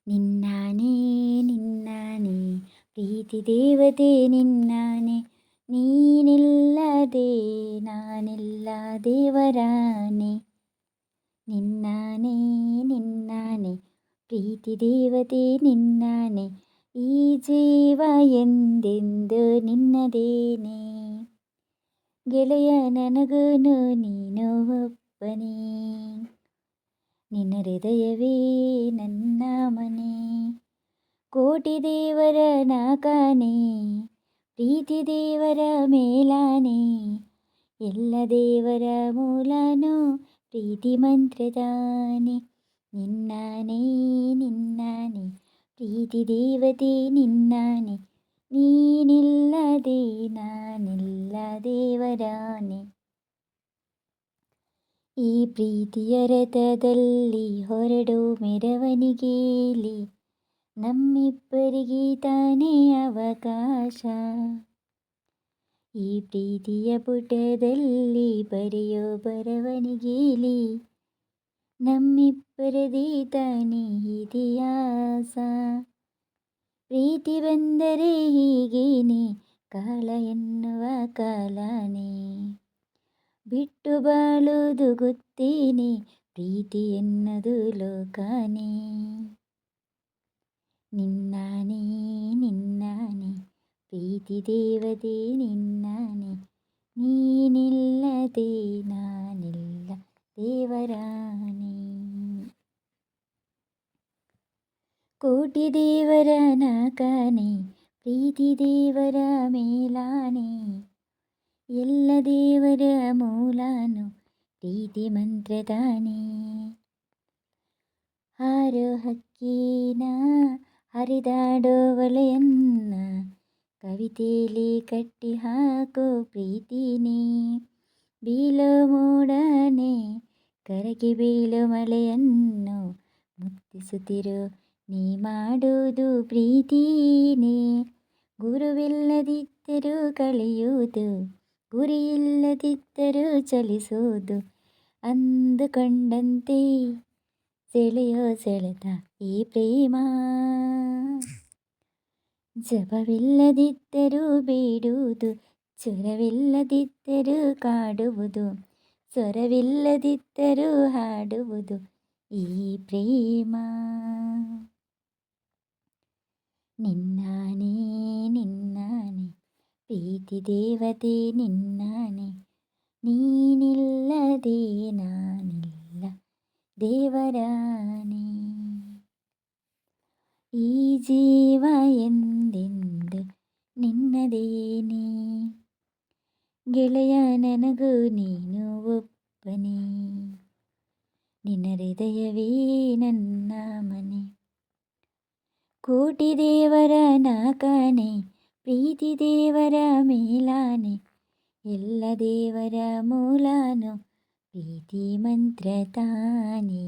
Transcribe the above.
ನಿನ್ನಾನೆ ನಿನ್ನಾನೆ ಪ್ರೀತಿ ದೇವತೆ ನಿನ್ನಾನೆ, ನೀನಿಲ್ಲದೆ ನಾನಿಲ್ಲ ದೇವರಾನೆ. ನಿನ್ನಾನೆ ನಿನ್ನಾನೆ ಪ್ರೀತಿ ದೇವತೆ ನಿನ್ನಾನೆ, ಈ ಜೀವ ಎಂದೆಂದು ನಿನ್ನದೇನೆ. ಗೆಳೆಯ ನನಗೂನು ನೀನು ಒಬ್ಬನೇ, ನಿನ್ನ ಹೃದಯವೇ ನನ್ನ ಮನೆ. ಕೋಟಿ ದೇವರ ನಾಕಾನೆ, ಪ್ರೀತಿ ದೇವರ ಮೇಲಾನೆ, ಎಲ್ಲ ದೇವರ ಮೂಲನು ಪ್ರೀತಿ ಮಂತ್ರದಾನೆ. ನಿನ್ನಾನೆ ನಿನ್ನಾನೆ ಪ್ರೀತಿ ದೇವತೆ ನಿನ್ನಾನೆ, ನೀನಿಲ್ಲದೆ ನಾನಿಲ್ಲ ದೇವರಾನೆ. ಈ ಪ್ರೀತಿಯ ರಥದಲ್ಲಿ ಹೊರಡೋ ಮೆರವಣಿಗೆಯಲ್ಲಿ ನಮ್ಮಿಬ್ಬರಿಗೆ ತಾನೇ ಅವಕಾಶ. ಈ ಪ್ರೀತಿಯ ಪುಟದಲ್ಲಿ ಬರೆಯೋ ಬರವಣಿಗೆಯಲ್ಲಿ ನಮ್ಮಿಬ್ಬರದೇ ತಾನೇ ಇತಿಹಾಸ. ಪ್ರೀತಿ ಬಂದರೆ ಹೀಗೇನೆ, ಕಾಲ ಎನ್ನುವ ಕಾಲನೇ ಬಿಟ್ಟು ಬಾಳುವುದು ಗೊತ್ತೇನೆ, ಪ್ರೀತಿ ಎನ್ನದು ಲೋಕನೇ. ನಿನ್ನಾನೆ ನಿನ್ನಾನೆ ಪ್ರೀತಿ ದೇವತೆ ನಿನ್ನಾನೆ, ನೀನಿಲ್ಲದೆ ನಾನಿಲ್ಲ ದೇವರಾನೆ. ಕೋಟಿ ದೇವರ ನಾಕಾನೆ, ಪ್ರೀತಿ ದೇವರ ಮೇಲಾನೆ, ಎಲ್ಲ ದೇವರ ಮೂಲನು ಪ್ರೀತಿ ಮಂತ್ರದಾನೆ. ಹಾರೋ ಹಕ್ಕಿನ ಹರಿದಾಡೋ ವಲೆಯನ್ನ ಕವಿತೆಯಲ್ಲಿ ಕಟ್ಟಿ ಹಾಕೋ ಪ್ರೀತಿನೇ. ಬೀಳೋ ಮೋಡನೆ ಕರಗಿ ಬೀಳೋ ಮಳೆಯನ್ನು ಮುತ್ತಿಸುತ್ತಿರೋ ನೀ ಮಾಡುವುದು ಪ್ರೀತಿನೇ. ಗುರುವಿಲ್ಲದಿದ್ದರೂ ಕಳೆಯುವುದು, ಗುರಿಯಿಲ್ಲದಿದ್ದರೂ ಚಲಿಸುವುದು, ಅಂದುಕೊಂಡಂತೆ ಸೆಳೆಯೋ ಸೆಳೆತ ಈ ಪ್ರೇಮ. ಜಪವಿಲ್ಲದಿದ್ದರೂ ಬೇಡುವುದು, ಸ್ವರವಿಲ್ಲದಿದ್ದರೂ ಕಾಡುವುದು, ಸ್ವರವಿಲ್ಲದಿದ್ದರೂ ಹಾಡುವುದು ಈ ಪ್ರೇಮ. ನಿನ್ನಾನೆ ನಿನ್ನಾನೆ ಪ್ರೀತಿ ದೇವತೆ ನಿನ್ನಾನೆ, ನೀನಿಲ್ಲದೆ ನಾನಿಲ್ಲ ದೇವರಾನೆ. ಈ ಜೀವ ಎಂದೆಂದು ನಿನ್ನದೇನೆ, ಗೆಳೆಯ ನನಗೂ ನೀನು ಒಬ್ಬನೇ, ನಿನ್ನ ಹೃದಯವೇ ನನ್ನ ಮನೆ. ಕೋಟಿ ದೇವರ ನಾಕಾನೆ, ಪ್ರೀತಿ ದೇವರ ಮೇಲಾನೆ, ಎಲ್ಲ ದೇವರ ಮೂಲನು ಪ್ರೀತಿ ಮಂತ್ರ ತಾನೇ.